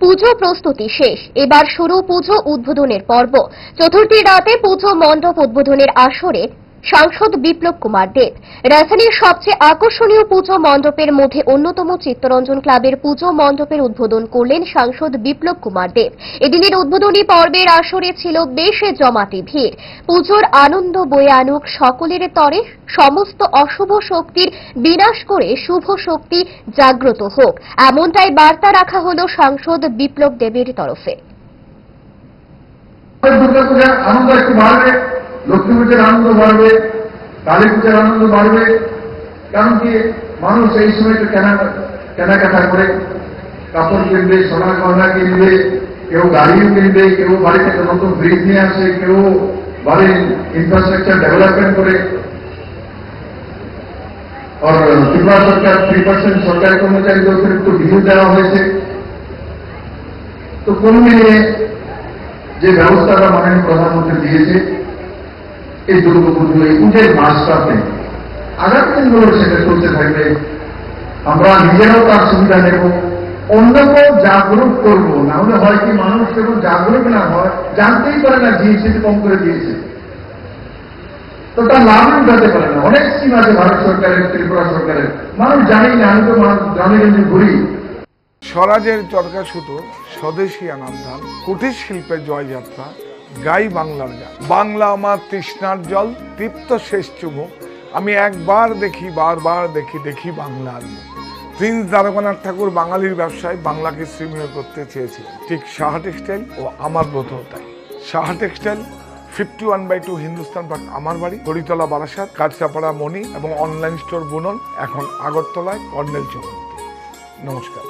পুজো প্রস্তুতি শেষ, এবার শুরু পুজো উদ্বোধনের পর্ব। চতুর্থী রাতে পুজো মণ্ডপ উদ্বোধনের আসরে সাংসদ বিপ্লব কুমার দেব। রাজধানীর সবচেয়ে আকর্ষণীয় পুজো মণ্ডপের মধ্যে অন্যতম চিত্তরঞ্জন ক্লাবের পুজো মণ্ডপের উদ্বোধন করলেন সাংসদ বিপ্লব কুমার দেব। এদিনের উদ্বোধনী পর্বের আসরে ছিল বেশ জমাটি ভিড়। পুজোর আনন্দ বয়ে আনুক সকলের তরে, সমস্ত অশুভ শক্তির বিনাশ করে শুভ শক্তি জাগ্রত হোক, এমনটাই বার্তা রাখা হল সাংসদ বিপ্লব দেবের তরফে। দুর্গাপূজার আনন্দ একটু বাড়বে, লক্ষ্মী পূজার আনন্দ বাড়বে, কালী পূজার আনন্দ বাড়বে। কারণ কি, মানুষ এই সময় কেনাকাটা করে কাপড় কিনবে, সোনা গয়না কিনবে, কেউ গাড়িও কিনবে, কেউ বাড়ি থেকে নতুন ব্রিজ নিয়ে আসে, কেউ বাড়ির ইনফ্রাস্ট্রাকচার ডেভেলপমেন্ট করে। আর ত্রিপুরা সরকার 3% সরকারি কর্মচারীদের অতিরিক্ত বিদ্যুৎ দেওয়া হয়েছে। তো কোন মিলিয়ে যে ব্যবস্থাটা মাননীয় প্রধানমন্ত্রী দিয়েছে, এই দুর্গাপুজো, এই পুজোর মাসটাতে আগামী দিনগুলো সেটা চলতে থাকবে। আমরা নিজেরাও তার সুবিধা নেব, অন্যকেও জাগরুক করবো। না হলে হয় কি, মানুষ যখন জাগরুক না হয়, জানতেই পারে না জিএসটি কম করে দিয়েছে, তো তার লাভ উঠাতে পারে না। অনেক স্কিম আছে ভারত সরকারের, ত্রিপুরা সরকারের, মানুষ জানেই না। আমি তো গ্রামে গঞ্জে ঘুরি। স্বরাজের চরকা সুতো, স্বদেশী আনান্দান, কুটির শিল্পের জয়যাত্রা, গাই বাংলার গান। বাংলা আমার তৃষ্ণার জল, তৃপ্ত শেষ চুমুক। আমি একবার দেখি, বারবার দেখি, দেখি বাংলার মুখ। প্রিন্স দ্বারকানাথ ঠাকুর বাঙালির ব্যবসায় বাংলাকে শ্রীময় করতে চেয়েছিলেন, ঠিক সাহা টেক্সটাইল ও আমার ব্রতও তাই। সাহা টেক্সটাইল 51/2 হিন্দুস্তান পার্ক আমার বাড়ি, হরিতলা বারাসাত, কাঁচরাপাড়া মণি এবং অনলাইন স্টোর বুনন, এখন আগরতলায় কর্নেল চৌমুহনী। নমস্কার।